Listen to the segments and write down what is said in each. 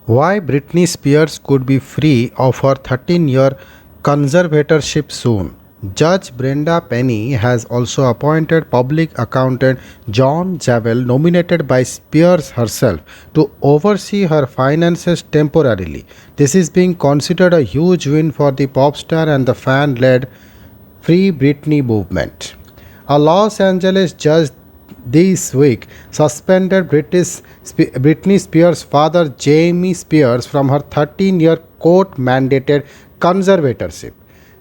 Why Britney Spears could be free of her 13-year conservatorship soon. Judge Brenda Penny has also appointed public accountant John Javel, nominated by Spears herself, to oversee her finances temporarily. This is being considered a huge win for the pop star and the fan led Free Britney movement. A Los Angeles judge this week suspended Britney Spears' father Jamie Spears from her 13-year court-mandated conservatorship.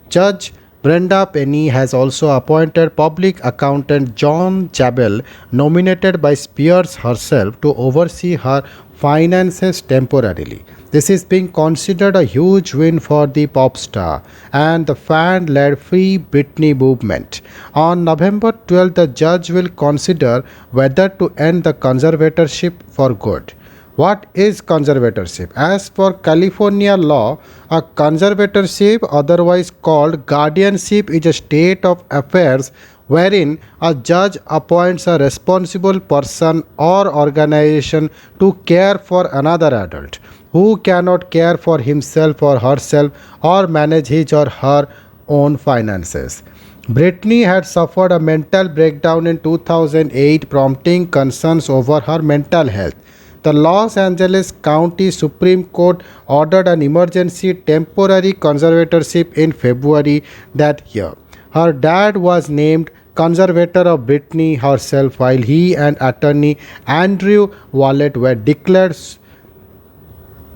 Judge Brenda Penny has also appointed public accountant John Chabel, nominated by Spears herself, to oversee her finances temporarily. This is being considered a huge win for the pop star and the fan led Free Britney movement. On November 12th, the judge will consider whether to end the conservatorship for good. What is conservatorship? As per California law, a conservatorship, otherwise called guardianship, is a state of affairs wherein a judge appoints a responsible person or organization to care for another adult who cannot care for himself or herself or manage his or her own finances. Britney had suffered a mental breakdown in 2008, prompting concerns over her mental health. The Los Angeles County Supreme Court ordered an emergency temporary conservatorship in February that year. Her dad was named conservator of Britney herself, while he and attorney Andrew Wallet were declared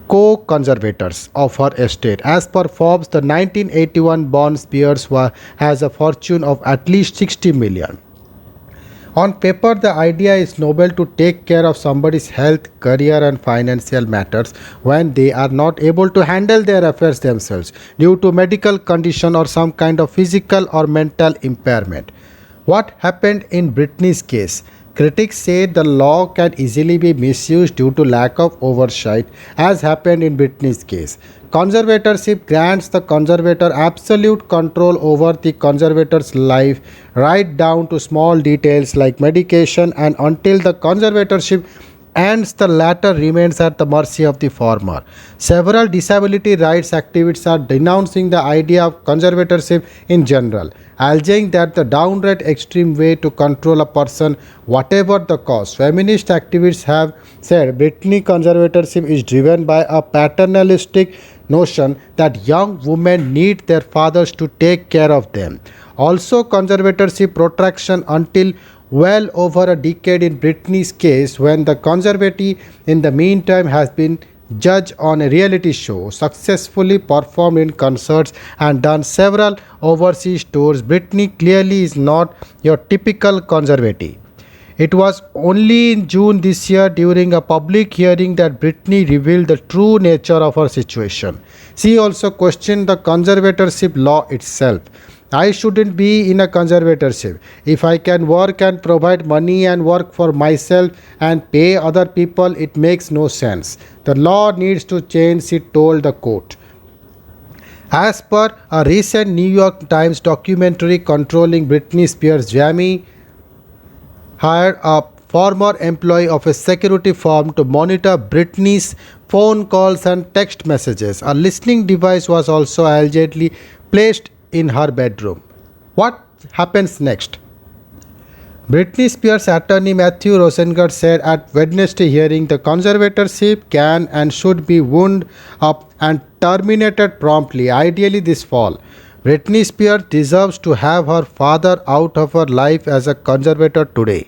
co-conservators of her estate. As per Forbes, the 1981 born Spears has a fortune of at least 60 million. On paper, the idea is noble to take care of somebody's health, career, and financial matters when they are not able to handle their affairs themselves due to medical condition or some kind of physical or mental impairment. What happened in Britney's case? Critics say the law can easily be misused due to lack of oversight, as happened in Britney's case. Conservatorship grants the conservator absolute control over the conservator's life, right down to small details like medication, and until the conservatorship ends, the latter remains at the mercy of the former. Several disability rights activists are denouncing the idea of conservatorship in general, alleging that the downright extreme way to control a person, whatever the cost. Feminist activists have said Britney conservatorship is driven by a paternalistic notion that young women need their fathers to take care of them. Also, conservatorship protraction until well over a decade in Britney's case, when the conservative in the meantime has been judge on a reality show, successfully performed in concerts, and done several overseas tours. Britney clearly is not your typical conservative. It was only in June this year, during a public hearing, that Britney revealed the true nature of her situation. She also questioned the conservatorship law itself. I shouldn't be in a conservatorship. If I can work and provide money and work for myself and pay other people, it makes no sense. The law needs to change, she told the court. As per a recent New York Times documentary controlling Britney Spears, Jamie hired a former employee of a security firm to monitor Britney's phone calls and text messages. A listening device was also allegedly placed in her bedroom. What happens next? Britney Spears' attorney Matthew Rosengart said at Wednesday hearing the conservatorship can and should be wound up and terminated promptly, ideally this fall. Britney Spears deserves to have her father out of her life as a conservator today.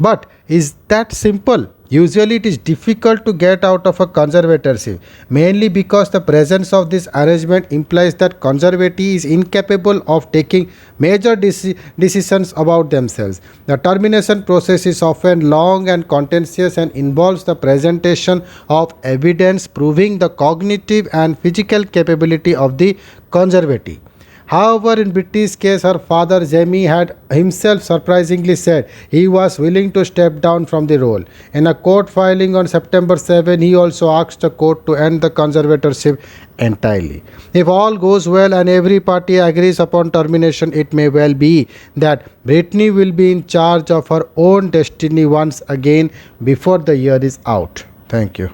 But is that simple? Usually it is difficult to get out of a conservatorship, mainly because the presence of this arrangement implies that conservative is incapable of taking major decisions about themselves. The termination process is often long and contentious and involves the presentation of evidence proving the cognitive and physical capability of the conservative. However, in Britney's case, her father Jamie had himself surprisingly said he was willing to step down from the role. In a court filing on September 7, he also asked the court to end the conservatorship entirely. If all goes well and every party agrees upon termination, it may well be that Britney will be in charge of her own destiny once again before the year is out. Thank you.